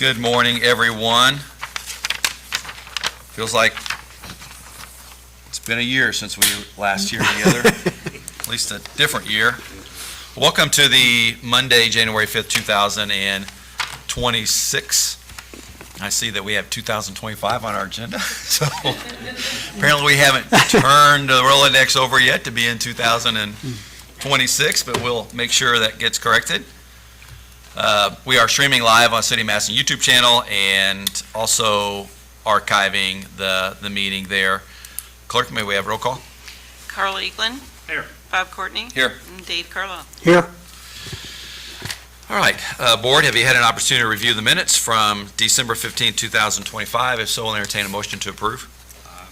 Good morning, everyone. Feels like it's been a year since we were last here together, at least a different year. Welcome to the Monday, January 5th, 2026. I see that we have 2025 on our agenda, so apparently we haven't turned the Rolodex over yet to be in 2026, but we'll make sure that gets corrected. We are streaming live on City of Madison YouTube channel and also archiving the meeting there. Clerk, may we have roll call? Carl Eaglin. Here. Bob Courtney. Here. And Dave Carlisle. Here. All right, Board, have you had an opportunity to review the minutes from December 15, 2025? If so, we'll entertain a motion to approve.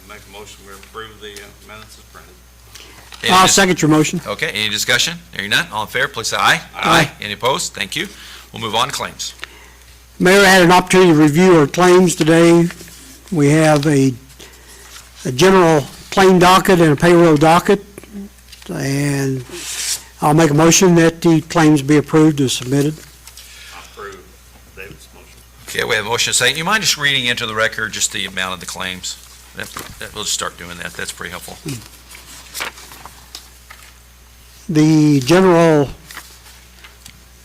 Make a motion to approve the minutes as printed. I'll second your motion. Okay, any discussion? Hearing none, all in favor, please say aye. Aye. Any opposed? Thank you. We'll move on to claims. Mayor had an opportunity to review our claims today. We have a general claim docket and a payroll docket, and I'll make a motion that the claims be approved as submitted. I approve David's motion. Okay, we have a motion saying, you mind just reading into the record just the amount of the claims? We'll just start doing that. That's pretty helpful. The general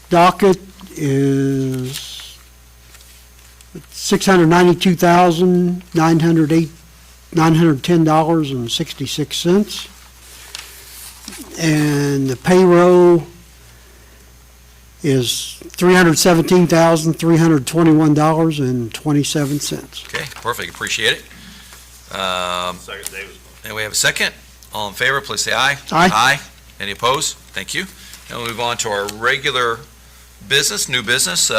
docket is $692,910.66. And the payroll is $317,321.27. Okay, perfect. Appreciate it. Second David's motion. And we have a second. All in favor, please say aye. Aye. Aye. Any opposed? Thank you. Now we'll move on to our regular business, new business.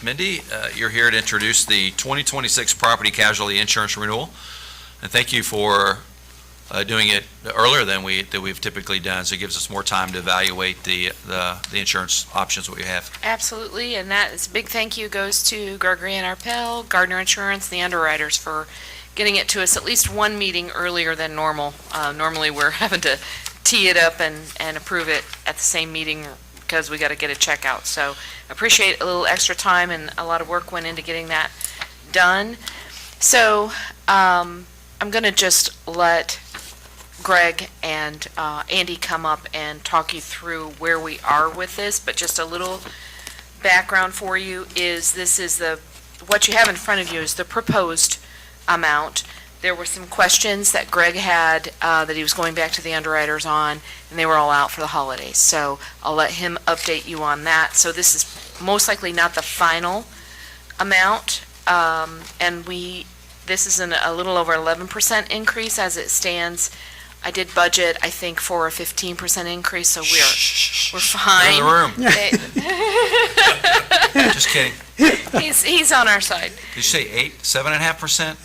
Mindy, you're here to introduce the 2026 Property Casualty Insurance Renewal. And thank you for doing it earlier than we've typically done, so it gives us more time to evaluate the insurance options that we have. Absolutely, and that is a big thank you goes to Gregory and Arpel, Gardner Insurance, the underwriters for getting it to us at least one meeting earlier than normal. Normally we're having to tee it up and approve it at the same meeting because we got to get a check out. So appreciate a little extra time, and a lot of work went into getting that done. So I'm going to just let Greg and Andy come up and talk you through where we are with this, but just a little background for you is this is what you have in front of you is the proposed amount. There were some questions that Greg had that he was going back to the underwriters on, and they were all out for the holidays. So I'll let him update you on that. So this is most likely not the final amount, and this is a little over 11% increase as it stands. I did budget, I think, for a 15% increase, so we're fine. In the room. Just kidding. He's on our side. Did you say 7.5%?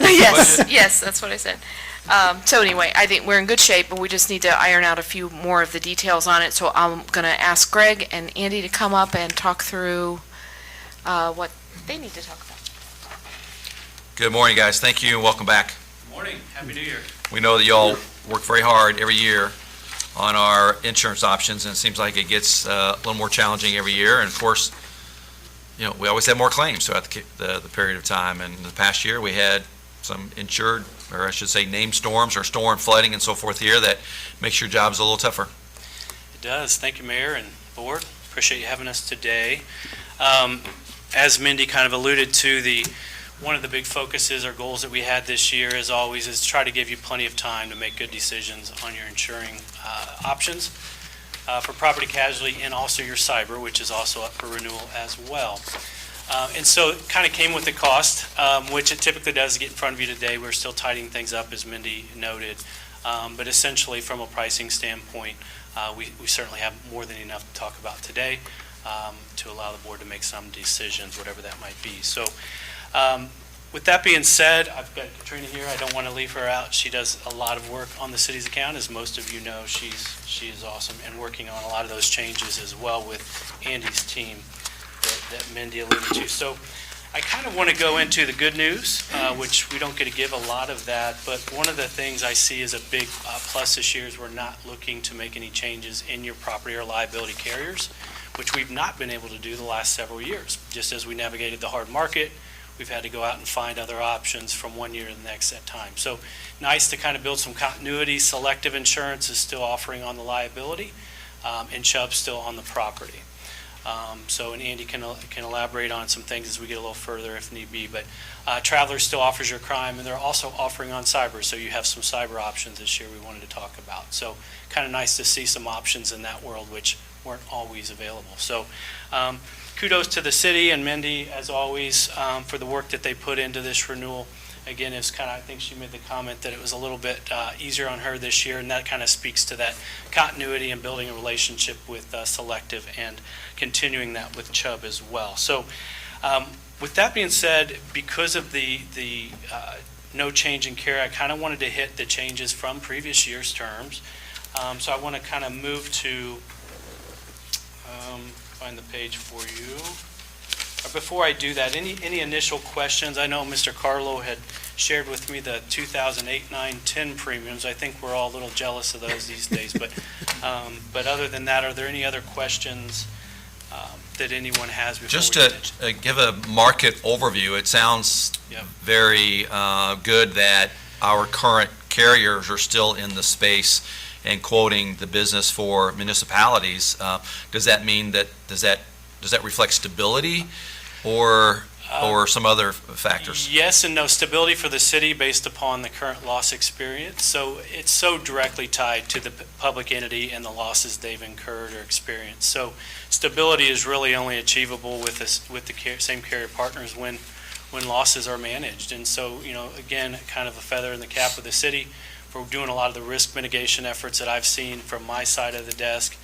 Yes, that's what I said. So anyway, I think we're in good shape, but we just need to iron out a few more of the details on it. So I'm going to ask Greg and Andy to come up and talk through what they need to talk about. Good morning, guys. Thank you and welcome back. Good morning. Happy New Year. We know that y'all work very hard every year on our insurance options, and it seems like it gets a little more challenging every year. And of course, we always have more claims throughout the period of time. And in the past year, we had some insured, or I should say named storms or storm flooding and so forth here that makes your jobs a little tougher. It does. Thank you, Mayor and Board. Appreciate you having us today. As Mindy kind of alluded to, one of the big focuses or goals that we had this year, as always, is to try to give you plenty of time to make good decisions on your insuring options for property casualty and also your cyber, which is also up for renewal as well. And so it kind of came with the cost, which it typically does get in front of you today. We're still tidying things up, as Mindy noted. But essentially, from a pricing standpoint, we certainly have more than enough to talk about today to allow the board to make some decisions, whatever that might be. So with that being said, I've got Katrina here. I don't want to leave her out. She does a lot of work on the city's account. As most of you know, she is awesome and working on a lot of those changes as well with Andy's team that Mindy alluded to. So I kind of want to go into the good news, which we don't get to give a lot of that, but one of the things I see as a big plus this year is we're not looking to make any changes in your property or liability carriers, which we've not been able to do the last several years. Just as we navigated the hard market, we've had to go out and find other options from one year to the next at times. So nice to kind of build some continuity. Selective Insurance is still offering on the liability, and Chubb's still on the property. And Andy can elaborate on some things as we get a little further if need be. But Travelers still offers your crime, and they're also offering on cyber. So you have some cyber options this year we wanted to talk about. So kind of nice to see some options in that world which weren't always available. So kudos to the city and Mindy, as always, for the work that they put into this renewal. Again, it's kind of, I think she made the comment that it was a little bit easier on her this year, and that kind of speaks to that continuity and building a relationship with Selective and continuing that with Chubb as well. So with that being said, because of the no change in carrier, I kind of wanted to hit the changes from previous year's terms. So I want to kind of move to, find the page for you. Before I do that, any initial questions? I know Mr. Carlo had shared with me the 2008, 9, 10 premiums. I think we're all a little jealous of those these days. But other than that, are there any other questions that anyone has before Just we to finish? give a market overview, it sounds Yep. very good that our current carriers are still in the space and quoting the business for municipalities. Does that mean that, does that reflect stability or some other factors? Yes and no. Stability for the city based upon the current loss experience. So it's so directly tied to the public entity and the losses they've incurred or experienced. So stability is really only achievable with the same carrier partners when losses are managed. And so, again, kind of a feather in the cap of the city for doing a lot of the risk mitigation efforts that I've seen from my side of the desk.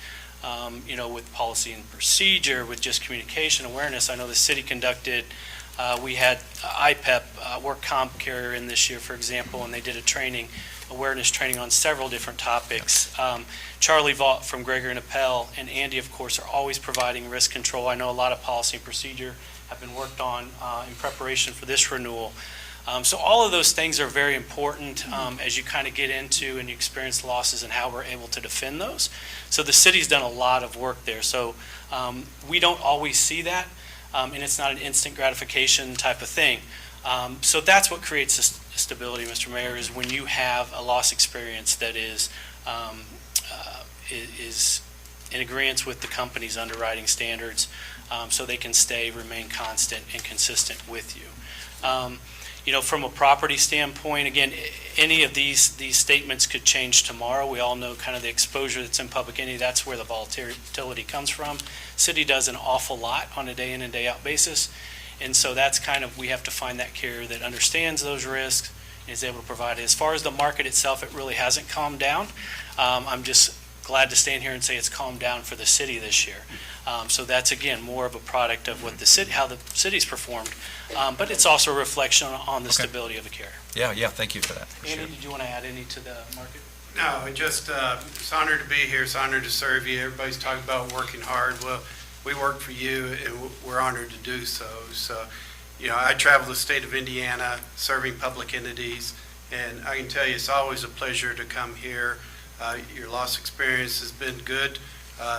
With policy and procedure, with just communication awareness. I know the city conducted, we had IPEP, work comp carrier in this year, for example, and they did a awareness training on several different topics. Charlie Vaught from Gregory and Appel and Andy, of course, are always providing risk control. I know a lot of policy and procedure have been worked on in preparation for this renewal. So all of those things are very important as you kind of get into and you experience losses and how we're able to defend those. So the city's done a lot of work there. So we don't always see that, and it's not an instant gratification type of thing. So that's what creates this stability, Mr. Mayor, is when you have a loss experience that is in agreement with the company's underwriting standards, so they can remain constant and consistent with you. From a property standpoint, again, any of these statements could change tomorrow. We all know kind of the exposure that's in public entity. That's where the volatility comes from. City does an awful lot on a day in and day out basis. And so that's kind of, we have to find that carrier that understands those risks and is able to provide it. As far as the market itself, it really hasn't calmed down. I'm just glad to stand here and say it's calmed down for the city this year. So that's, again, more of a product of what how the city's performed, but it's also a reflection on the stability of the carrier. Yeah, thank you for that. Appreciate Andy, it. did you want to add any to the market? No, it's an honor to be here. It's an honor to serve you. Everybody's talking about working hard. Well, we work for you, and we're honored to do so. So, I travel the state of Indiana serving public entities, and I can tell you it's always a pleasure to come here. Your loss experience has been good.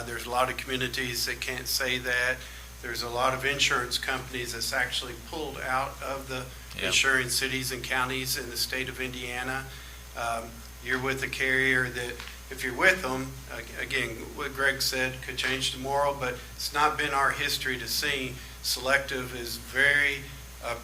There's a lot of communities that can't say that. There's a lot of insurance companies that's actually pulled out of the insuring cities and counties in the state of Indiana. You're with a carrier that, if you're with them, again, what Greg said could change tomorrow, but it's not been our history to see. Selective is very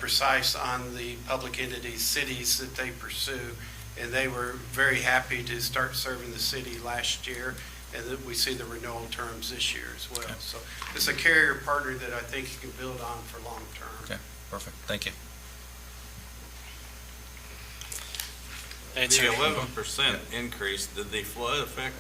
precise on the public entities, cities that they pursue, and they were very happy to start serving the city last year, and that we see the renewal terms this year as well. Okay. So it's a carrier partner that I think you can build on for long term. Okay, perfect. Thank you. It's The your- 11% increase, did the flood affect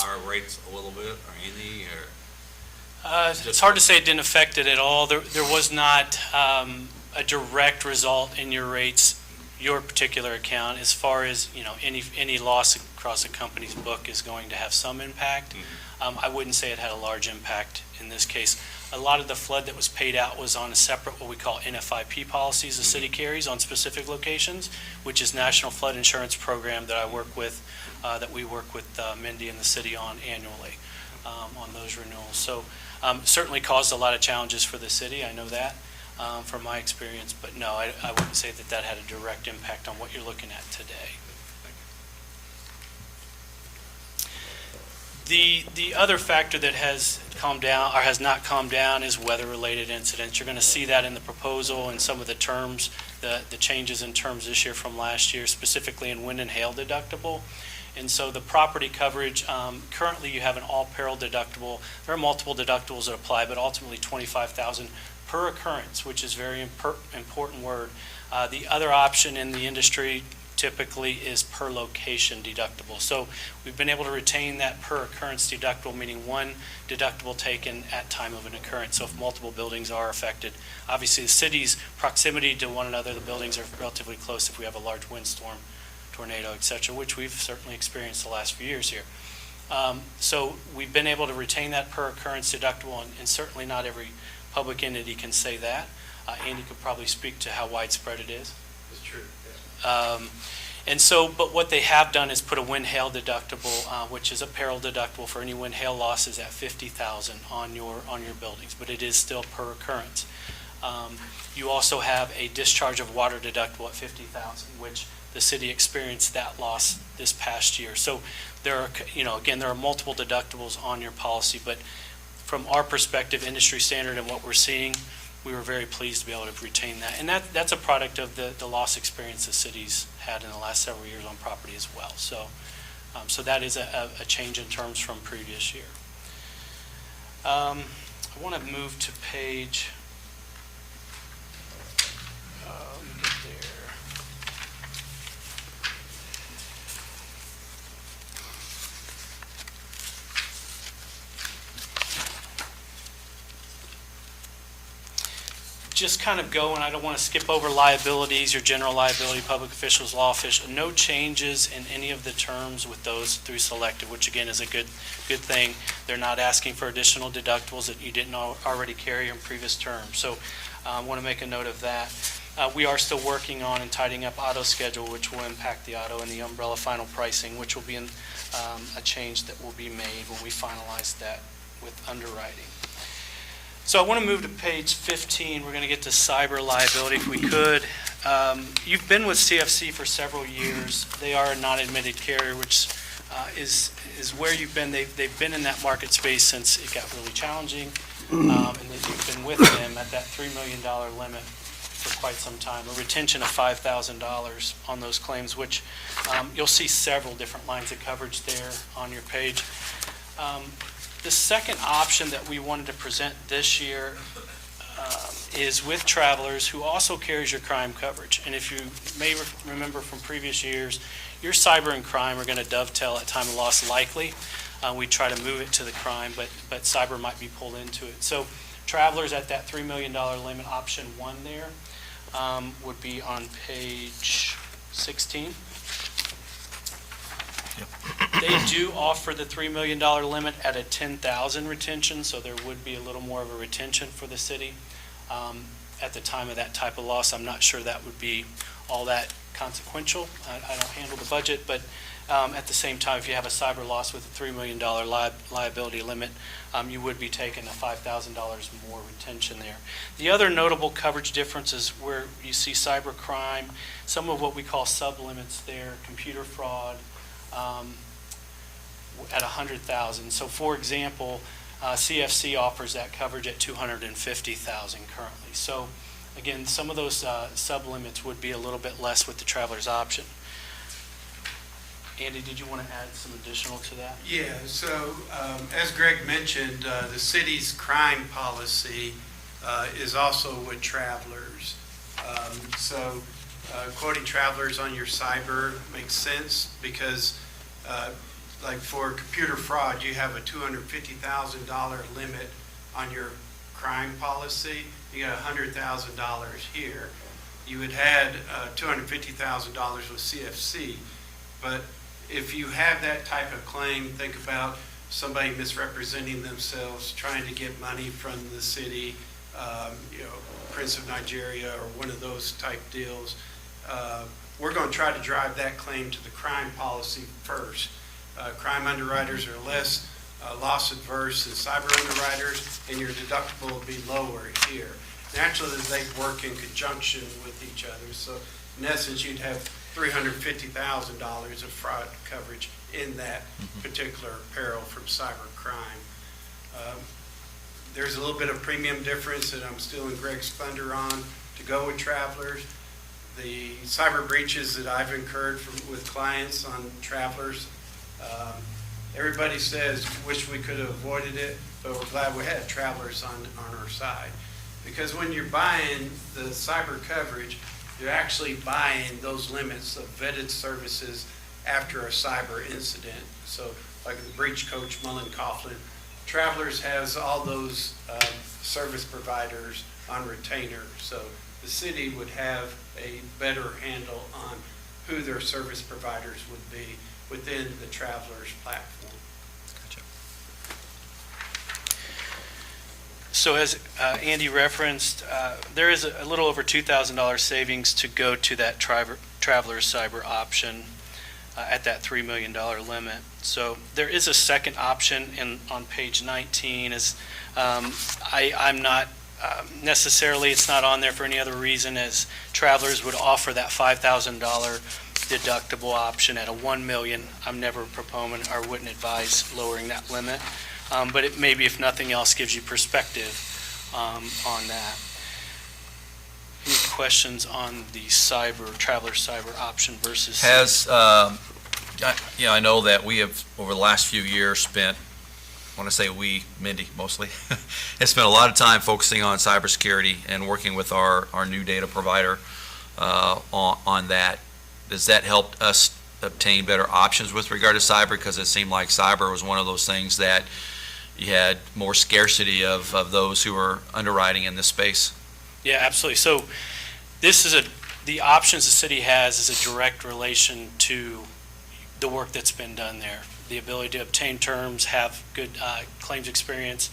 our rates a little bit, or any, or? It's hard to say it didn't affect it at all. There was not a direct result in your rates, your particular account, as far as, any loss across a company's book is going to have some impact. I wouldn't say it had a large impact in this case. A lot of the flood that was paid out was on a separate, what we call NFIP policies the city carries on specific locations, which is National Flood Insurance Program that I work with, that we work with Mindy and the city on annually on those renewals. So certainly caused a lot of challenges for the city, I know that. from my experience. But no, I wouldn't say that that had a direct impact on what you're looking at today. The other factor that has calmed down, or has not calmed down, is weather-related incidents. You're going to see that in the proposal and some of the terms, the changes in terms this year from last year, specifically in wind and hail deductible. And so the property coverage, currently you have an all-peril deductible. There are multiple deductibles that apply, but ultimately $25,000 per occurrence, which is a very important word. The other option in the industry typically is per location deductible. So we've been able to retain that per occurrence deductible, meaning one deductible taken at time of an occurrence. So if multiple buildings are affected, obviously the city's proximity to one another, the buildings are relatively close if we have a large windstorm, tornado, et cetera, which we've certainly experienced the last few years here. So we've been able to retain that per occurrence deductible, and certainly not every public entity can say that. Andy could probably speak to how widespread it is. It's true. And so, but what they have done is put a wind hail deductible, which is a peril deductible for any wind hail losses at $50,000 on your buildings, but it is still per occurrence. You also have a discharge of water deductible at $50,000, which the city experienced that loss this past year. So there are, again, there are multiple deductibles on your policy, but from our perspective, industry standard and what we're seeing, we were very pleased to be able to retain that. And that's a product of the loss experience the city's had in the last several years on property as well. So so that is a change in terms from previous year. I want to move to page, let me get there. Just kind of go, and I don't want to skip over liabilities, your general liability, public officials, law official. No changes in any of the terms with those through selective, which again is a good thing. They're not asking for additional deductibles that you didn't already carry in previous terms. So I want to make a note of that. We are still working on and tidying up auto schedule, which will impact the auto, and the umbrella final pricing, which will be a change that will be made when we finalize that with underwriting. So I want to move to page 15. We're going to get to cyber liability if we could. You've been with CFC for several years. They are a non-admitted carrier, which is where you've been. They've been in that market space since it got really challenging, and that you've been with them at that $3 million limit for quite some time. A retention of $5,000 on those claims, which you'll see several different lines of coverage there on your page. The second option that we wanted to present this year is with Travelers, who also carries your crime coverage. And if you may remember from previous years, your cyber and crime are going to dovetail at time of loss likely. We try to move it to the crime, but cyber might be pulled into it. So Travelers at that $3 million limit, option one there, would be on page 16. They do offer the $3 million limit at a $10,000 retention, so there would be a little more of a retention for the city. At the time of that type of loss, I'm not sure that would be all that consequential. I don't handle the budget, but at the same time, if you have a cyber loss with a $3 million liability limit, you would be taking a $5,000 more retention there. The other notable coverage difference is where you see cyber crime, some of what we call sub-limits there, computer fraud, at $100,000. So for example, CFC offers that coverage at $250,000 currently. So again, some of those sub-limits would be a little bit less with the Travelers option. Andy, did you want to add some additional to that? Yeah, so as Greg mentioned, the city's crime policy is also with Travelers. So quoting Travelers on your cyber makes sense because like for computer fraud, you have a $250,000 limit on your crime policy. You got $100,000 here. You would had $250,000 with CFC, but if you have that type of claim, think about somebody misrepresenting themselves, trying to get money from the city, Prince of Nigeria or one of those type deals. We're going to try to drive that claim to the crime policy first. Crime underwriters are less loss adverse than cyber underwriters, and your deductible will be lower here. naturally they work in conjunction with each other. So in essence, you'd have $350,000 of fraud coverage in that particular peril from cyber crime. There's a little bit of premium difference that I'm stealing Greg's thunder on to go with Travelers. The cyber breaches that I've incurred with clients on Travelers, everybody says, wish we could have avoided it, but we're glad we had Travelers on our side. Because when you're buying the cyber coverage, you're actually buying those limits of vetted services after a cyber incident. So like the breach coach, Mullen Coughlin, Travelers has all those service providers on retainer. So the city would have a better handle on who their service providers would be within the Travelers platform. So as Andy referenced, there is a little over $2,000 savings to go to that Travelers cyber option at that $3 million limit. So there is a second option on page 19. I'm not necessarily, it's not on there for any other reason, as Travelers would offer that $5,000 deductible option at a $1 million. I'm never a proponent or wouldn't advise lowering that limit. But it maybe, if nothing else, gives you perspective on that. Any questions on the Travelers cyber option versus? I know that we have, over the last few years, spent, when I say we, Mindy mostly, has spent a lot of time focusing on cybersecurity and working with our new data provider on that. Does that help us obtain better options with regard to cyber? Because it seemed like cyber was one of those things that you had more scarcity of those who are underwriting in this space. Yeah, absolutely. So this is the options the city has is a direct relation to the work that's been done there. The ability to obtain terms, have good claims experience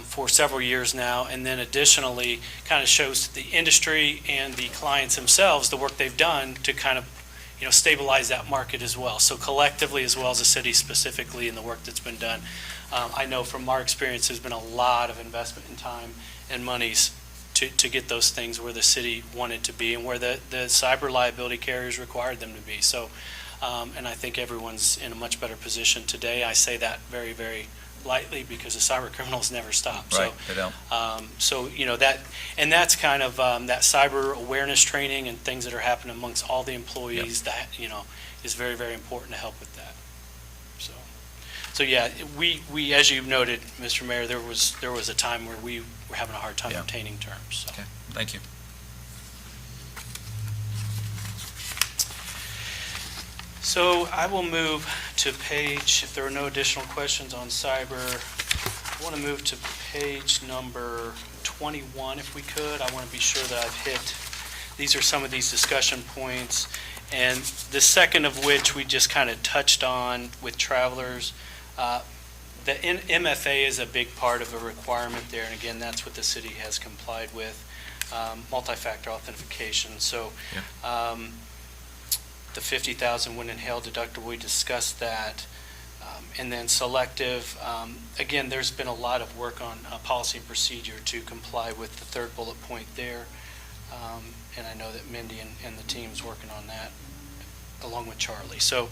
for several years now, and then additionally kind of shows to the industry and the clients themselves the work they've done to kind of stabilize that market as well. So collectively, as well as the city specifically, in the work that's been done, I know from our experience there's been a lot of investment in time and monies to get those things where the city wanted to be and where the cyber liability carriers required them to be. So, and I think everyone's in a much better position today. I say that very, very lightly because the cyber criminals never stop. Right, they don't. So that, and that's kind of that cyber awareness training and things that are happening amongst all the employees. That is very, very important to help with that. So yeah, we as you noted, Mr. Mayor, there was a time where we were having a hard time obtaining terms. So. Okay, thank you. So I will move to page, if there are no additional questions on cyber, I want to move to page number 21 if we could. I want to be sure that I've hit, these are some of these discussion points. And the second of which we just kind of touched on with Travelers. The MFA is a big part of a requirement there, and again, that's what the city has complied with, multi-factor authentication. So the $50,000 when inhaled deductible, we discussed that. And then selective, again, there's been a lot of work on policy and procedure to comply with the third bullet point there. And I know that Mindy and the team's working on that along with Charlie. So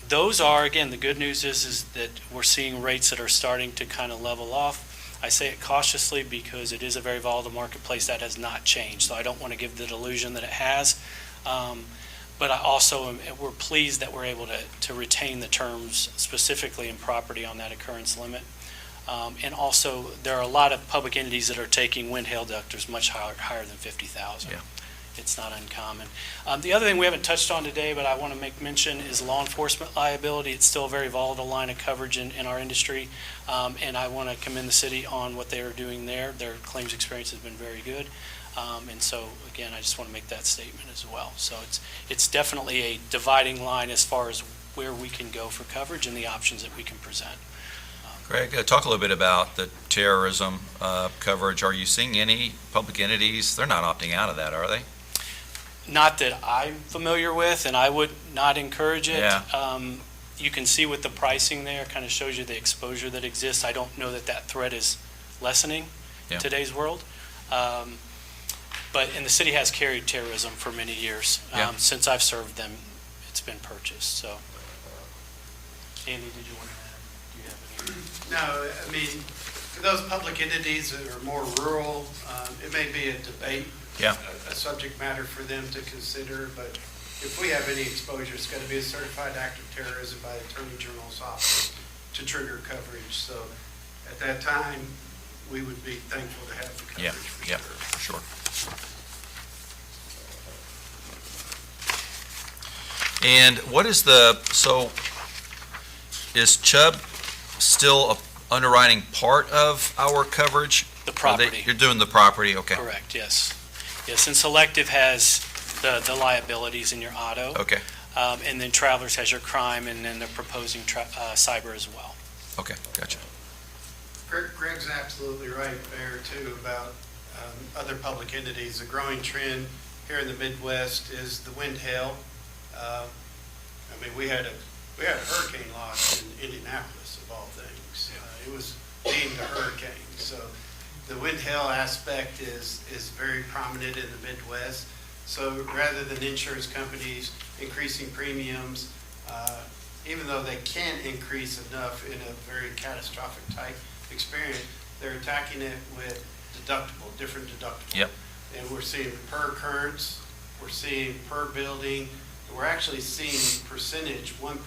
those are, again, the good news is that we're seeing rates that are starting to kind of level off. I say it cautiously because it is a very volatile marketplace. That has not changed. So I don't want to give the delusion that it has. But I also we're pleased that we're able to retain the terms specifically in property on that occurrence limit. And also, there are a lot of public entities that are taking wind hail deductors much higher than 50,000. Yeah. It's not uncommon. The other thing we haven't touched on today, but I want to make mention, is law enforcement liability. It's still a very volatile line of coverage in our industry, and I want to commend the city on what they are doing there. Their claims experience has been very good. And so, again, I just want to make that statement as well. So it's definitely a dividing line as far as where we can go for coverage and the options that we can present. Greg, talk a little bit about the terrorism coverage. Are you seeing any public entities, they're not opting out of that, are they? Not that I'm familiar with, and I would not encourage it. Yeah. You can see with the pricing there, kind of shows you the exposure that exists. I don't know that threat is lessening in today's world. And the city has carried terrorism for many years. Yeah. Since I've served them, it's been purchased, so. Andy, did you want to add? Do you have any? No, I mean, for those public entities that are more rural, it may be a debate. Yeah. A subject matter for them to consider, but if we have any exposure, it's got to be a certified act of terrorism by the Attorney General's office to trigger coverage. So at that time, we would be thankful to have the Yeah, coverage for yeah, sure. for sure. And what is is Chubb still a underwriting part of our coverage? The property. You're doing the property, okay. Correct, yes. Yes, and Selective has the liabilities in your auto. Okay, And then Travelers has your crime, and then they're proposing cyber as well. okay, gotcha. Greg's absolutely right there too about other public entities. A growing trend here in the Midwest is the wind hail. I mean, we had a hurricane loss in Indianapolis of all things. It was deemed a hurricane. So the wind hail aspect is very prominent in the Midwest. So rather than insurance companies increasing premiums, even though they can't increase enough in a very catastrophic type experience, they're attacking it with different deductible. Yep. And we're seeing per occurrence, we're seeing per building, and we're actually seeing percentage, 1%,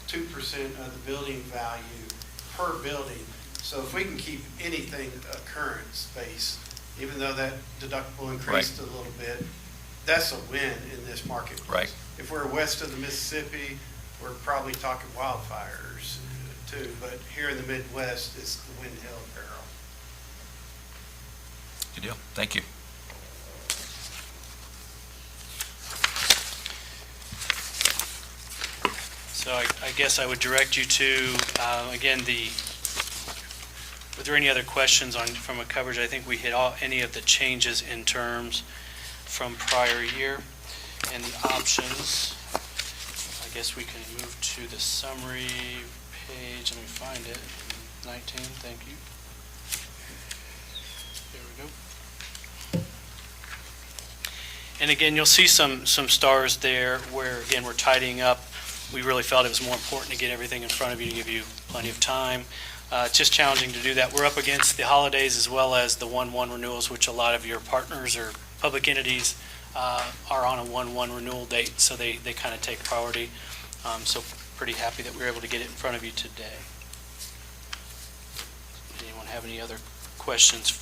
2% of the building value per building. So if we can keep anything occurrence-based, even though that deductible increased a little bit, that's a win in this marketplace. Right. If we're west of the Mississippi, we're probably talking wildfires too, but here in the Midwest, it's the wind hail peril. Good deal, thank you. So I guess I would direct you to, again, were there any other questions from a coverage? I think we hit any of the changes in terms from prior year and the options. I guess we can move to the summary page. Let me find it. 19, thank you. There we go. And again, you'll see some stars there where, again, we're tidying up. We really felt it was more important to get everything in front of you to give you plenty of time. It's just challenging to do that. We're up against the holidays as well as the 1/1 renewals, which a lot of your partners or public entities are on a 1/1 renewal date, so they kind of take priority. So pretty happy that we were able to get it in front of you today. Anyone have any other questions?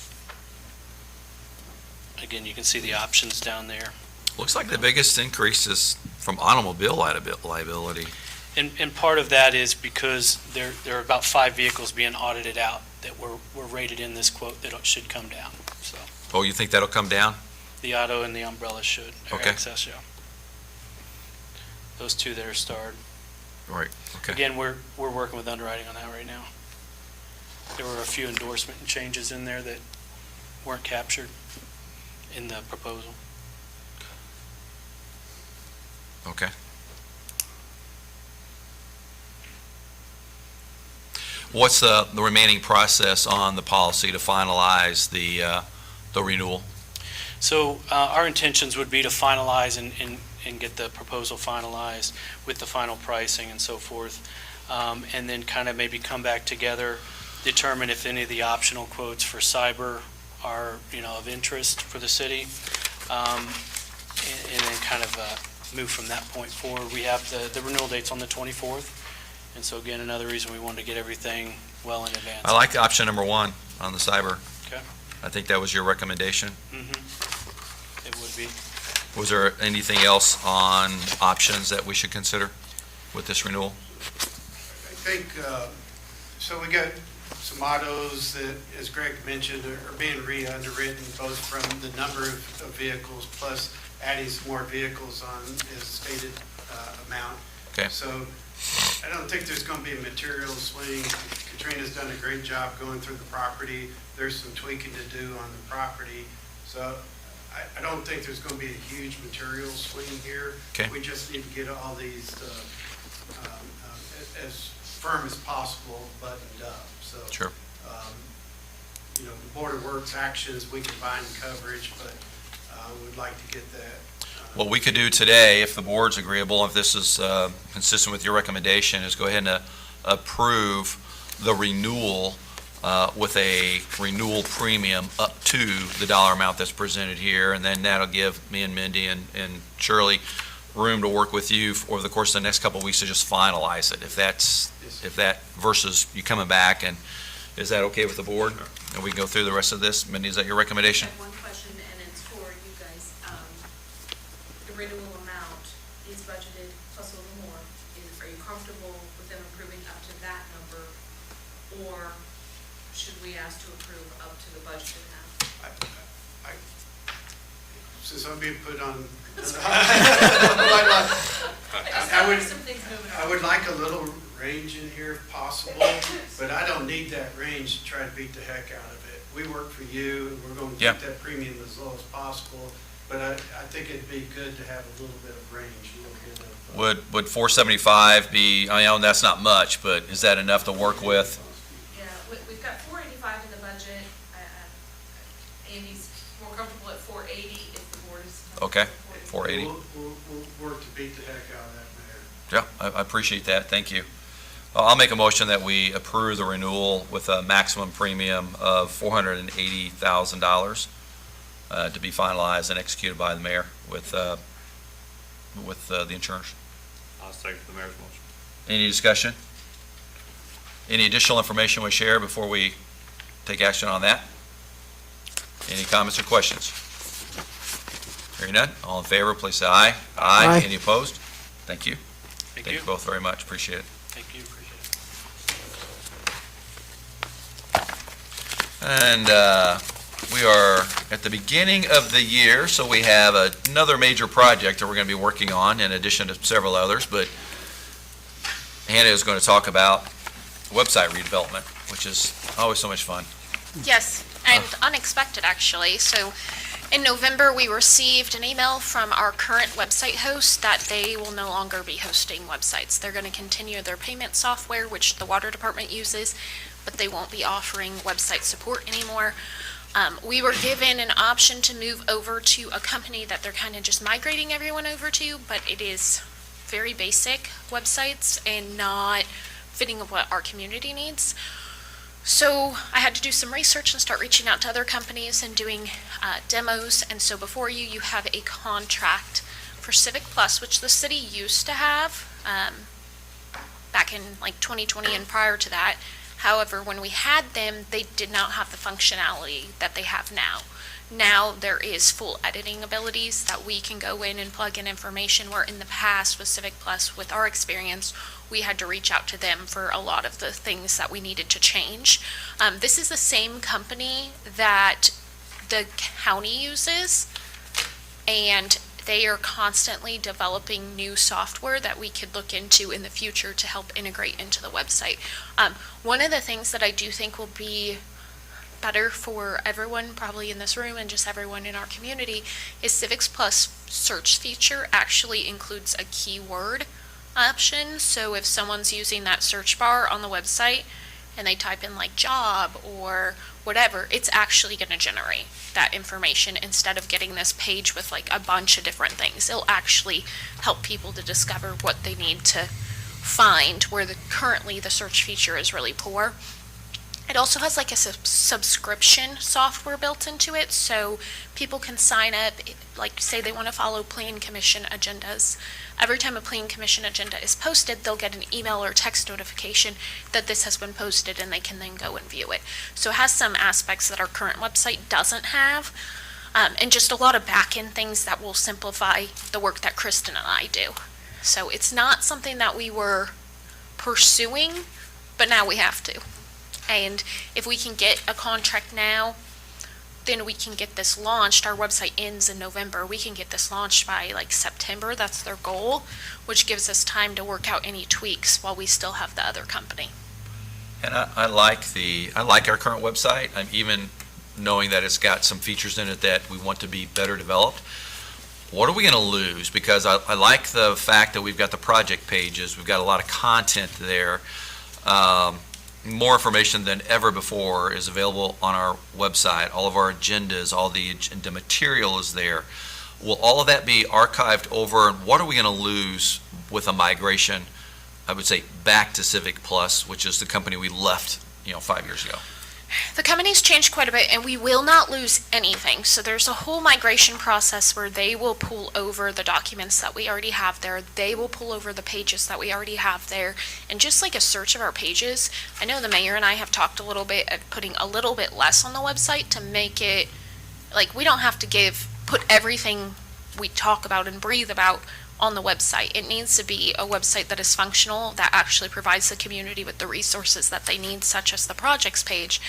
Again, you can see the options down there. Looks like the biggest increase is from automobile liability. And part of that is because there are about 5 vehicles being audited out that were rated in this quote that should come down. So Oh, you think that'll come down? the auto and the umbrella should, or Okay. excess, yeah. Those two that are starred. Right, okay. Again, we're working with underwriting on that right now. There were a few endorsement changes in there that weren't captured in the proposal. Okay. What's the remaining process on the policy to finalize the renewal? So our intentions would be to finalize and get the proposal finalized with the final pricing and so forth, and then kind of maybe come back together, determine if any of the optional quotes for cyber are, of interest for the city, and then kind of move from that point forward. We have the renewal dates on the 24th, and so again, another reason we wanted to get everything well in advance. I like option number 1 on the cyber. Okay. I think that was your recommendation. It would be. Was there anything else on options that we should consider with this renewal? I think, so we got some autos that, as Greg mentioned, are being re-underwritten both from the number of vehicles plus adding some more vehicles on his stated amount. Okay. So I don't think there's going to be a material swing. Katrina's done a great job going through the property. There's some tweaking to do on the property. So I don't think there's going to be a huge material swing here. Okay. We just need to get all these as firm as possible buttoned up. So, Sure. the Board of Works actions, we combine coverage, but we'd like to get that. What we could do today, if the board's agreeable, if this is consistent with your recommendation, is go ahead and approve the renewal with a renewal premium up to the dollar amount that's presented here, and then that'll give me and Mindy and Shirley room to work with you over the course of the next couple of weeks to just finalize it. If that versus you coming back, and is that okay with the board? And we can go through the rest of this. Mindy, is that your recommendation? I have one question, and it's for you guys. The renewal amount is budgeted plus a little more. Are you comfortable with them approving up to that number? Or should we ask to approve up to the budgeted amount? Since I'm being put on, I just I would- have some things moving I on. would like a little range in here if possible, but I don't need that range to try to beat the heck out of it. We work for you, and we're going to Yeah. keep that premium as low as possible, but I think it'd be good to have a little bit of range, a little bit of. Would 475 be, I know that's not much, but is that enough to work with? Yeah, we've got 485 in the budget. Andy's more comfortable at 480 if the board is. comfortable Okay, with 480. We'll work to beat the heck out of that, Mayor. Yeah, I appreciate that, thank you. I'll make a motion that we approve the renewal with a maximum premium of $480,000 to be finalized and executed by the mayor with the insurance. I'll second the mayor's motion. Any discussion? Any additional information we share before we take action on that? Any comments or questions? Hearing none, all in favor, please say aye. Aye. Any opposed? Thank you. Thank Thank you. you both very much, appreciate it. Thank you, appreciate it. And we are at the beginning of the year, so we have another major project that we're going to be working on in addition to several others, but Hannah is going to talk about website redevelopment, which is always so much fun. Yes, and unexpected, actually. So in November, we received an email from our current website host that they will no longer be hosting websites. They're going to continue their payment software, which the water department uses, but they won't be offering website support anymore. We were given an option to move over to a company that they're kind of just migrating everyone over to, but it is very basic websites and not fitting of what our community needs. So I had to do some research and start reaching out to other companies and doing demos. And so before you have a contract for Civic Plus, which the city used to have back in like 2020 and prior to that. However, when we had them, they did not have the functionality that they have now. Now there is full editing abilities that we can go in and plug in information, where in the past with Civic Plus, with our experience, we had to reach out to them for a lot of the things that we needed to change. This is the same company that the county uses, and they are constantly developing new software that we could look into in the future to help integrate into the website. One of the things that I do think will be better for everyone probably in this room and just everyone in our community is Civics Plus search feature actually includes a keyword option. So if someone's using that search bar on the website and they type in like job or whatever, it's actually going to generate that information instead of getting this page with like a bunch of different things. It'll actually help people to discover what they need to find, where currently the search feature is really poor. It also has like a subscription software built into it, so people can sign up, like say they want to follow Plan Commission agendas. Every time a Plan Commission agenda is posted, they'll get an email or text notification that this has been posted, and they can then go and view it. So it has some aspects that our current website doesn't have, and just a lot of back-end things that will simplify the work that Kristen and I do. So it's not something that we were pursuing, but now we have to. And if we can get a contract now, then we can get this launched. Our website ends in November. We can get this launched by like September. That's their goal, which gives us time to work out any tweaks while we still have the other company. And I like our current website. I'm even knowing that it's got some features in it that we want to be better developed. What are we going to lose? Because I like the fact that we've got the project pages. We've got a lot of content there. more information than ever before is available on our website. All of our agendas, all the agenda material is there. Will all of that be archived over, and what are we going to lose with a migration, I would say, back to Civic Plus, which is the company we left, 5 years ago? The company's changed quite a bit, and we will not lose anything. So there's a whole migration process where they will pull over the documents that we already have there. They will pull over the pages that we already have there. And just like a search of our pages, I know the mayor and I have talked a little bit of putting a little bit less on the website to make it, like, we don't have to put everything we talk about and breathe about on the website. It needs to be a website that is functional, that actually provides the community with the resources that they need, such as the projects page.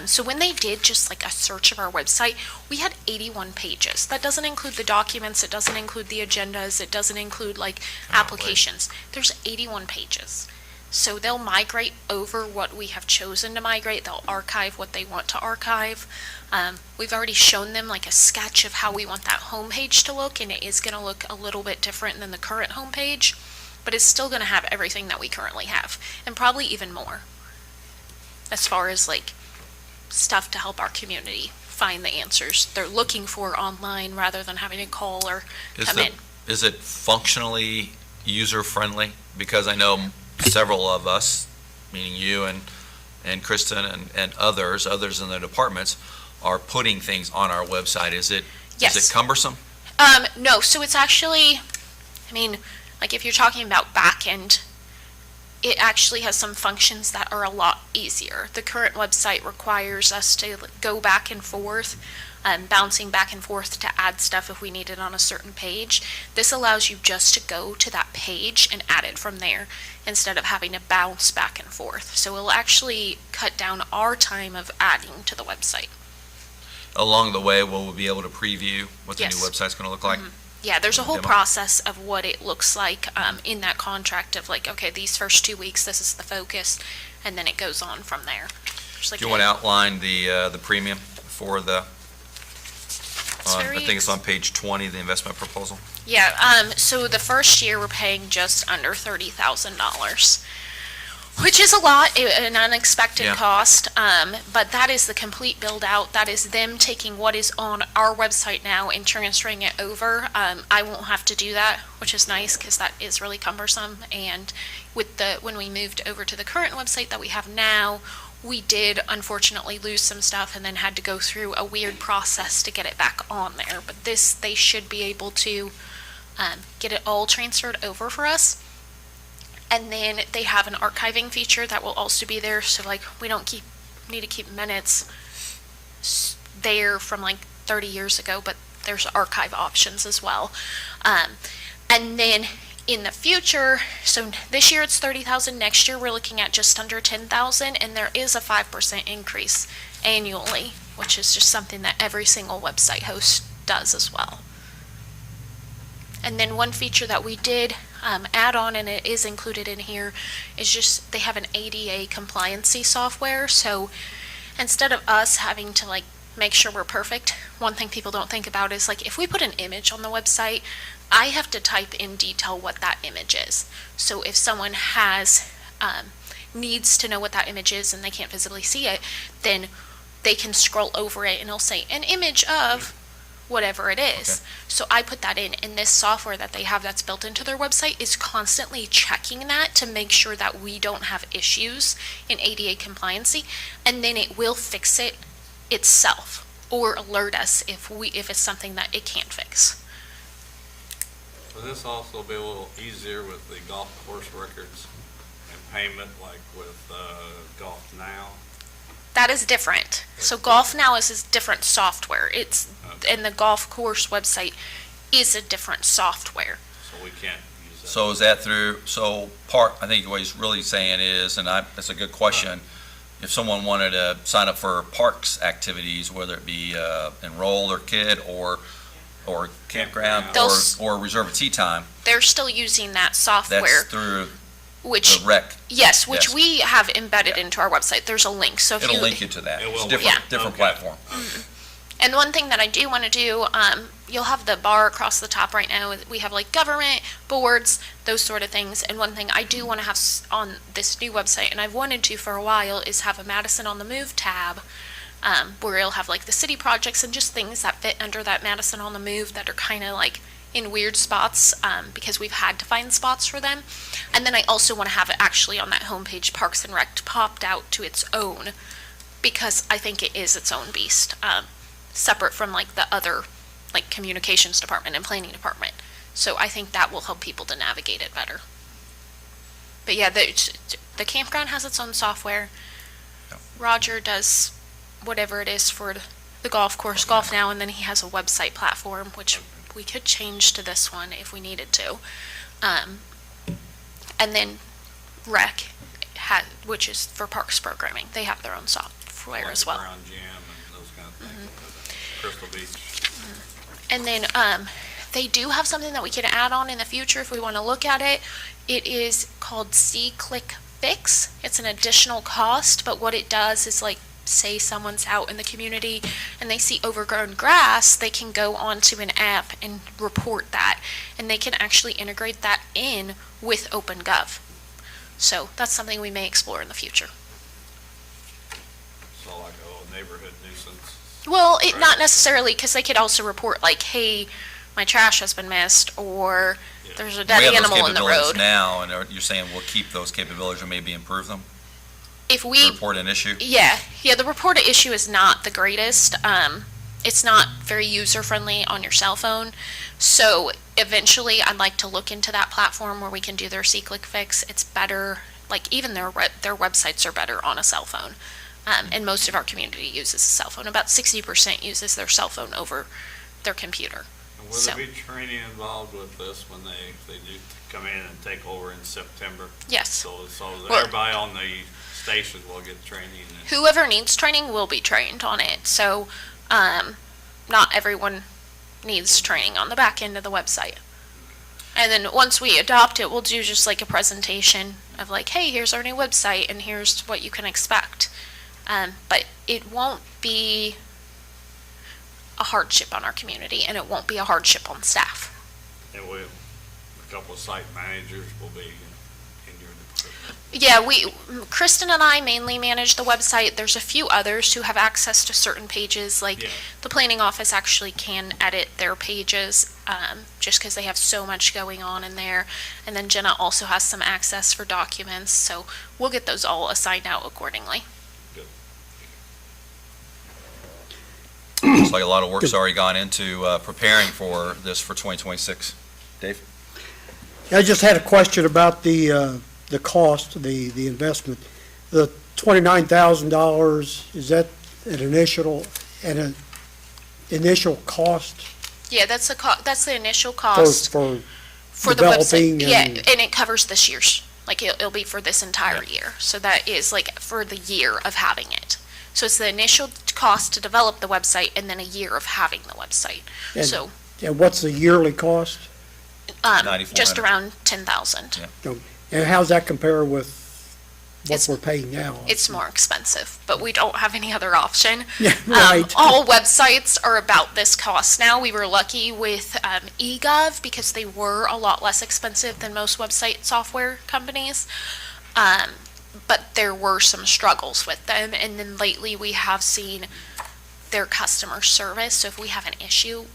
So when they did just like a search of our website, we had 81 pages. That doesn't include the documents, it doesn't include the agendas, it doesn't include like applications. There's 81 pages. So they'll migrate over what we have chosen to migrate. They'll archive what they want to archive. We've already shown them like a sketch of how we want that homepage to look, and it is going to look a little bit different than the current homepage, but it's still going to have everything that we currently have, and probably even more, as far as like stuff to help our community find the answers they're looking for online rather than having to call or come in. Is it functionally user-friendly? Because I know several of us, meaning you and Kristen and others in the departments, are putting things on our website. Is it cumbersome? No, so it's actually, like if you're talking about back end, it actually has some functions that are a lot easier. The current website requires us to go back and forth, bouncing back and forth to add stuff if we need it on a certain page. This allows you just to go to that page and add it from there instead of having to bounce back and forth. So it'll actually cut down our time of adding to the website. Along the way, will we be able to preview what the new Yes. website's going to look like? Yeah, there's a whole Demo. process of what it looks like in that contract of like, okay, these first 2 weeks, this is the focus, and then it goes on from there. Just like Do you want to outline the premium for the, I think it's on page 20, the investment proposal? Yeah, so the first year we're paying just under $30,000, which is a lot, an unexpected Yeah. cost, but that is the complete build out. That is them taking what is on our website now and transferring it over. I won't have to do that, which is nice because that is really cumbersome. And when we moved over to the current website that we have now, we did unfortunately lose some stuff and then had to go through a weird process to get it back on there. But they should be able to get it all transferred over for us. And then they have an archiving feature that will also be there. So like we don't need to keep minutes there from like 30 years ago, but there's archive options as well. And then in the future, so this year it's 30,000, next year we're looking at just under 10,000, and there is a 5% increase annually, which is just something that every single website host does as well. And then one feature that we did add on, and it is included in here, is just they have an ADA compliancy software. So instead of us having to like make sure we're perfect, one thing people don't think about is like if we put an image on the website, I have to type in detail what that image is. So if someone has needs to know what that image is and they can't visibly see it, then they can scroll over it and it'll say an image of whatever it is. Okay. So I put that in, and this software that they have that's built into their website is constantly checking that to make sure that we don't have issues in ADA compliancy, and then it will fix it itself or alert us if it's something that it can't fix. Will this also be a little easier with the golf course records and payment like with Golf Now? That is different. So Golf Now is different software. And the golf course website is a different software. So we can't use that? So is that through, I think what he's really saying is, that's a good question, if someone wanted to sign up for parks activities, whether it be enroll their kid or campground or reserve a tee time, They're still using that software. that's through Which, the rec. yes, which Yes. we have embedded Yeah. into our website. There's a link. So if It'll you link you to that. It will. It's different Yeah. different Okay. platform. And one thing that I do want to do, you'll have the bar across the top right now. We have like government, boards, those sort of things. And one thing I do want to have on this new website, and I've wanted to for a while, is have a Madison on the Move tab, where it'll have like the city projects and just things that fit under that Madison on the Move that are kind of like in weird spots, because we've had to find spots for them. And then I also want to have it actually on that homepage, Parks and Rec, popped out to its own, because I think it is its own beast, separate from like the other, like communications department and planning department. So I think that will help people to navigate it better. But yeah, the campground has its own software. Yep. Roger does whatever it is for the golf course, Golf Now, and then he has a website platform, which we could change to this one if we needed to. And then Rec, which is for parks programming, they have their own software as well. Brown Gym and those kind of things. Crystal Beach. And then they do have something that we can add on in the future if we want to look at it. It is called C-Click Fix. It's an additional cost, but what it does is, like, say someone's out in the community and they see overgrown grass, they can go onto an app and report that, and they can actually integrate that in with OpenGov. So that's something we may explore in the future. So like a neighborhood nuisance. Well, Right. not necessarily, because they could also report like, hey, my trash has been missed, or Yeah. there's a We dead have those animal in the capabilities road. now, and you're saying we'll keep those capabilities or maybe improve them? If we, Report an issue? yeah, the report issue is not the greatest. It's not very user-friendly on your cell phone. So eventually, I'd like to look into that platform where we can do their C-Click Fix. It's better, like even their websites are better on a cell phone. And most of our community uses a cell phone. About 60% uses their cell phone over their computer. And will So- there be training involved with this when they do come in and take over in September? Yes. So Well- everybody on the station will get training and Whoever needs training will be trained on it. So not everyone needs training on the back end of the website. And then once we adopt it, we'll do just like a presentation of like, hey, here's our new website and here's what you can expect. But it won't be a hardship on our community, and it won't be a hardship on staff. and a couple of site managers will be in your department. Yeah, Kristen and I mainly manage the website. There's a few others who have access to certain pages, like Yeah. the planning office actually can edit their pages, just because they have so much going on in there. And then Jenna also has some access for documents, so we'll get those all assigned out accordingly. Looks like a lot of work's already gone into preparing for this for 2026. Dave? I just had a question about the cost, the investment. The $29,000, is that an initial cost Yeah, that's the initial for, cost for for the website. developing Yeah, and- and it covers this year's, like it'll be for this entire year. So that is like for the year of having it. So it's the initial cost to develop the website and then a year of having the website. And- So, and what's the yearly cost? just $9,400. around 10,000. Yeah. And how's that compare with what It's- we're paying now? It's more expensive, but we don't have any other option. Yeah, right. All websites are about this cost now. We were lucky with eGov because they were a lot less expensive than most website software companies. But there were some struggles with them, and then lately we have seen their customer service. So if we have an issue,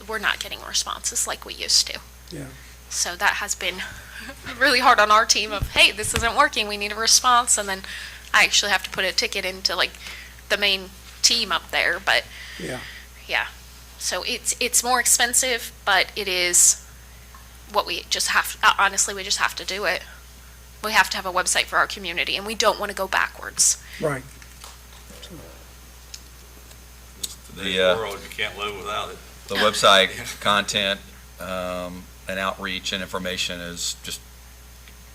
we're not getting responses like we used to. Yeah. So that has been really hard on our team of, hey, this isn't working, we need a response, and then I actually have to put a ticket into like the main team up there, but Yeah. yeah. So it's more expensive, but it is what we just have, honestly, we just have to do it. We have to have a website for our community, and we don't want to go backwards. Right. Today's The, world, you can't live without it. The website content and outreach and information is just,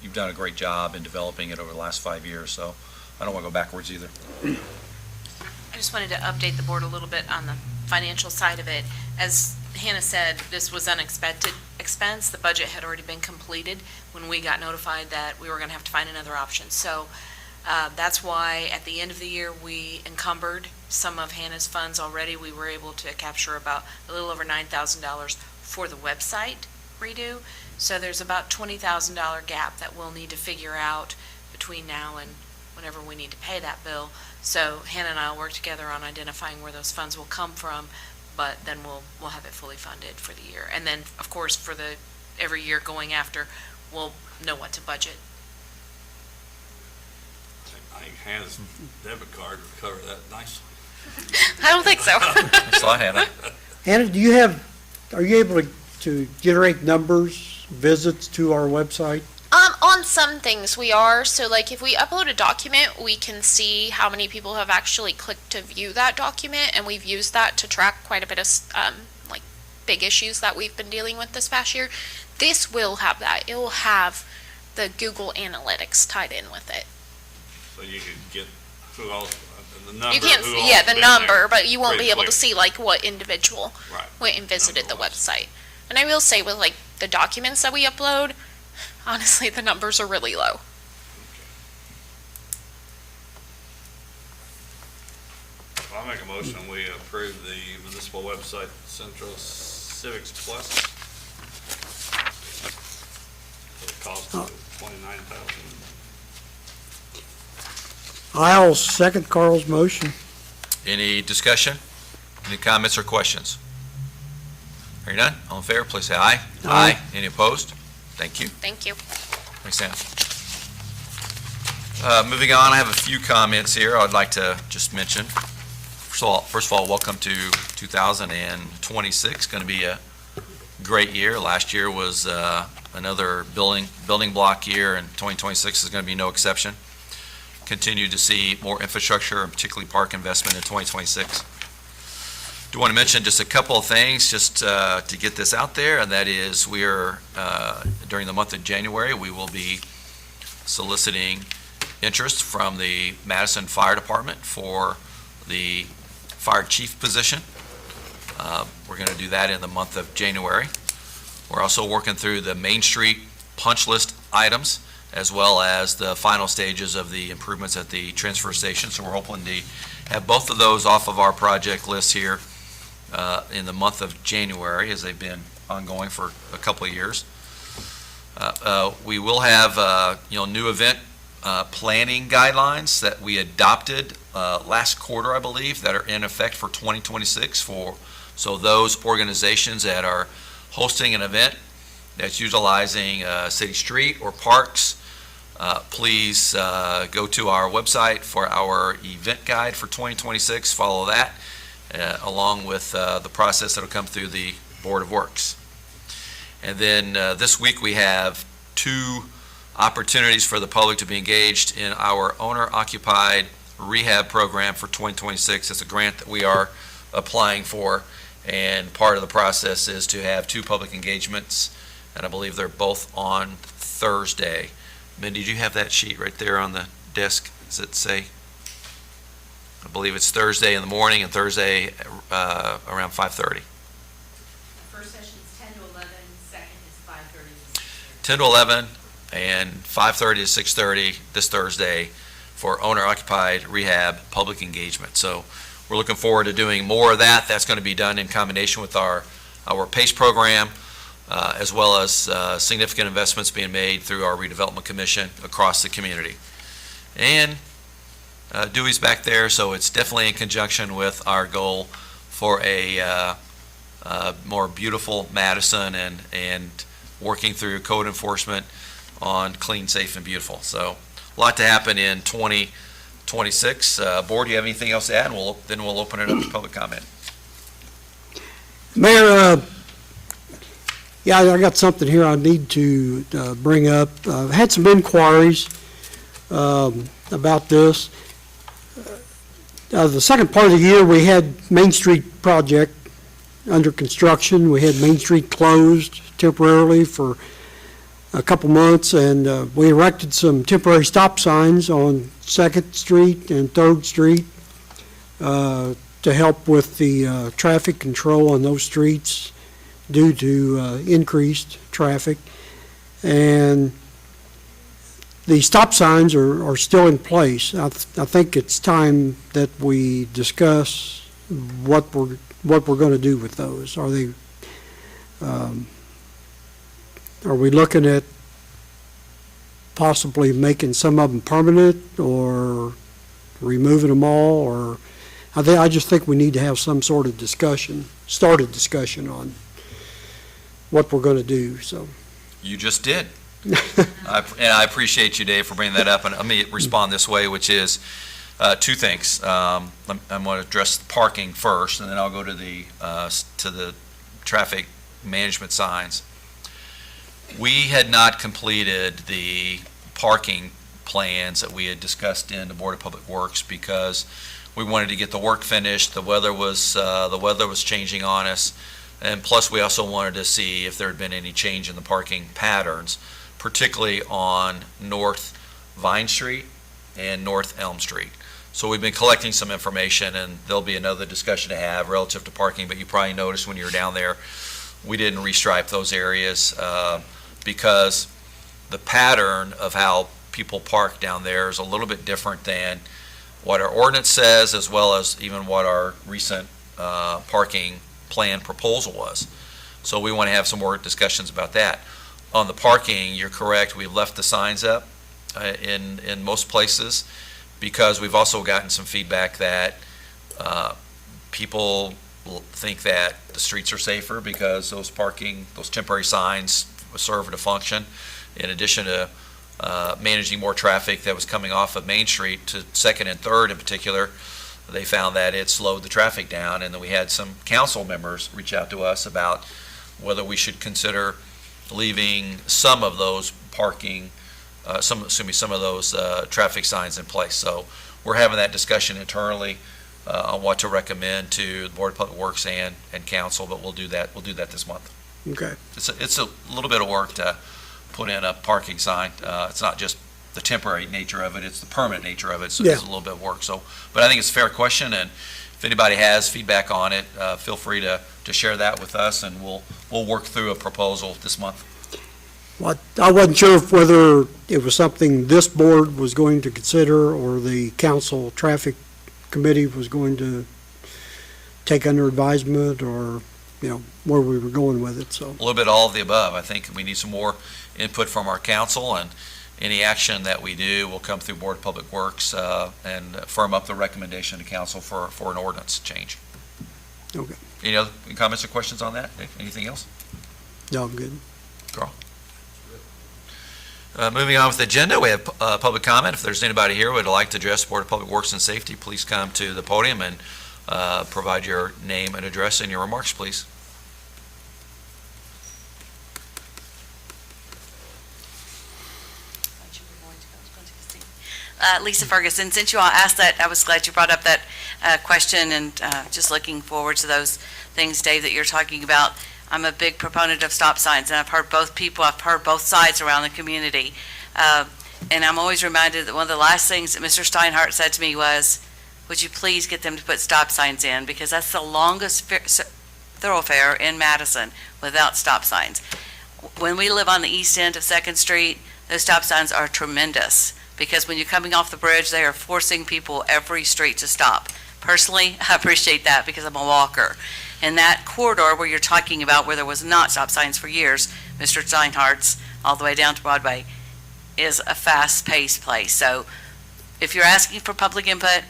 you've done a great job in developing it over the last 5 years, so I don't want to go backwards either. I just wanted to update the board a little bit on the financial side of it. As Hannah said, this was unexpected expense. The budget had already been completed when we got notified that we were going to have to find another option. So That's why at the end of the year, we encumbered some of Hannah's funds already. We were able to capture about a little over $9,000 for the website redo. So there's about $20,000 gap that we'll need to figure out between now and whenever we need to pay that bill. So Hannah and I will work together on identifying where those funds will come from, but then we'll have it fully funded for the year. And then, of course, for the every year going after, we'll know what to budget. I think Hannah's debit card would cover that nicely. I don't think so. Thanks a lot, Hannah. Hannah, are you able to generate numbers, visits to our website? On some things we are. So like if we upload a document, we can see how many people have actually clicked to view that document, and we've used that to track quite a bit of like big issues that we've been dealing with this past year. This will have that. It will have the Google Analytics tied in with it. So you could get who else, the number. You can't who see, all's yeah, the been number, there but you won't pretty be able to quick. see like what individual Right. went and visited the Number-wise. website. And I will say with like the documents that we upload, honestly, the numbers are really low. Well, I'll make a motion, we approve the municipal website, Central Civics Plus. For the cost of $29,000. I'll second Carl's motion. Any discussion? Any comments or questions? Hearing none, all in favor, please say aye. Aye. Any opposed? Thank you. Thank you. Thanks, Sam. Moving on, I have a few comments here I'd like to just mention. First of all, welcome to 2026. Going to be a great year. Last year was another building block year, and 2026 is going to be no exception. Continue to see more infrastructure, and particularly park investment in 2026. Do want to mention just a couple of things just to get this out there, and that is we are, during the month of January, we will be soliciting interest from the Madison Fire Department for the fire chief position. We're going to do that in the month of January. We're also working through the Main Street punch list items, as well as the final stages of the improvements at the transfer station. So we're hoping to have both of those off of our project list here in the month of January, as they've been ongoing for a couple of years. We will have, new event planning guidelines that we adopted last quarter, I believe, that are in effect for 2026 so those organizations that are hosting an event that's utilizing city street or parks, please go to our website for our event guide for 2026. Follow that along with the process that'll come through the Board of Works. And then this week we have 2 opportunities for the public to be engaged in our owner-occupied rehab program for 2026. It's a grant that we are applying for, and part of the process is to have 2 public engagements, and I believe they're both on Thursday. Mindy, do you have that sheet right there on the desk? Does it say? I believe it's Thursday in the morning and Thursday around 5:30. First session is 10 to 11, second is 5:30 to 6:30. 10 to 11 and 5:30 to 6:30 this Thursday for owner-occupied rehab public engagement. So we're looking forward to doing more of that. That's going to be done in combination with our PACE program, as well as significant investments being made through our redevelopment commission across the community. And Dewey's back there, so it's definitely in conjunction with our goal for a more beautiful Madison and working through code enforcement on clean, safe, and beautiful. So a lot to happen in 2026. Board, do you have anything else to add? Then we'll open it up to public comment. Mayor, yeah, I got something here I need to bring up. I've had some inquiries about this. The second part of the year, we had Main Street project under construction. We had Main Street closed temporarily for a couple months, and we erected some temporary stop signs on 2nd Street and 3rd Street to help with the traffic control on those streets due to increased traffic. And the stop signs are still in place. I think it's time that we discuss what we're going to do with those. Are we looking at possibly making some of them permanent or removing them all? Or I just think we need to have some sort of discussion on what we're going to do, so. You just did. And I appreciate you, Dave, for bringing that up. And let me respond this way, which is two things. I'm going to address the parking first, and then I'll go to the traffic management signs. We had not completed the parking plans that we had discussed in the Board of Public Works because we wanted to get the work finished. The weather was changing on us, and plus we also wanted to see if there had been any change in the parking patterns, particularly on North Vine Street and North Elm Street. So we've been collecting some information, and there'll be another discussion to have relative to parking, but you probably noticed when you were down there, we didn't restripe those areas because the pattern of how people park down there is a little bit different than what our ordinance says, as well as even what our recent parking plan proposal was. So we want to have some more discussions about that. On the parking, you're correct, we've left the signs up in most places because we've also gotten some feedback that people think that the streets are safer because those temporary signs serve a function. In addition to managing more traffic that was coming off of Main Street to Second and Third in particular, they found that it slowed the traffic down, and then we had some council members reach out to us about whether we should consider leaving some of those some of those traffic signs in place. So we're having that discussion internally on what to recommend to the Board of Public Works and council, but we'll do that this month. Okay. It's a little bit of work to put in a parking sign. It's not just the temporary nature of it, it's the permanent nature of it, so it's a little bit of work. So, but I think it's a fair question, and if anybody has feedback on it, feel free to share that with us, and we'll work through a proposal this month. Well, I wasn't sure whether it was something this board was going to consider or the council traffic committee was going to take under advisement, or, where we were going with it, so. A little bit all of the above. I think we need some more input from our council, and any action that we do will come through Board of Public Works and firm up the recommendation to council for an ordinance change. Okay. Any other comments or questions on that? Anything else? No, I'm good. Carl? Moving on with the agenda, we have public comment. If there's anybody here who would like to address the Board of Public Works and Safety, please come to the podium and provide your name and address and your remarks, please. Lisa Ferguson, since you all asked that, I was glad you brought up that question, and just looking forward to those things, Dave, that you're talking about. I'm a big proponent of stop signs, and I've heard both sides around the community. And I'm always reminded that one of the last things that Mr. Steinhardt said to me was, would you please get them to put stop signs in, because that's the longest thoroughfare in Madison without stop signs. When we live on the east end of 2nd Street, those stop signs are tremendous, because when you're coming off the bridge, they are forcing people every street to stop. Personally, I appreciate that because I'm a walker. And that corridor where you're talking about, where there was not stop signs for years, Mr. Steinhardt's, all the way down to Broadway, is a fast-paced place. So if you're asking for public input,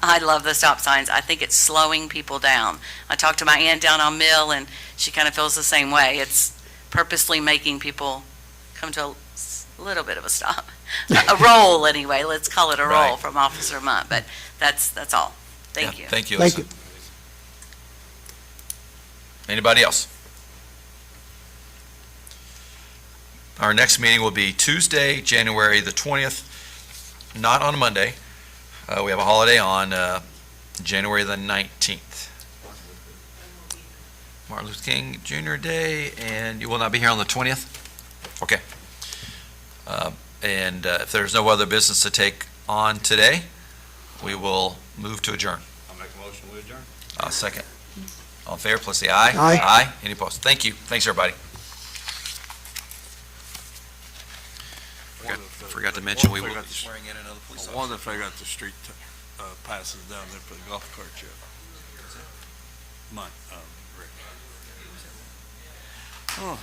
I love the stop signs. I think it's slowing people down. I talked to my aunt down on Mill, and she kind of feels the same way. It's purposely making people come to a little bit of a stop. A roll, anyway. Let's call it a roll from Officer Munt. But that's all. Thank you. Thank you, Lisa. Thank you. Anybody else? Our next meeting will be Tuesday, January the 20th, not on a Monday. We have a holiday on January the 19th. Martin Luther King Jr. Day, and you will not be here on the 20th? Okay. And if there's no other business to take on today, we will move to adjourn. I'll make a motion to adjourn. I'll second. All in favor, please say aye. Aye. Aye. Any opposed? Thank you. Thanks, everybody. Forgot to mention, we will be Wonder if swearing in another police I wonder officer. if they got the street passes down there for the golf carts yet. Mike, Rick. Oh,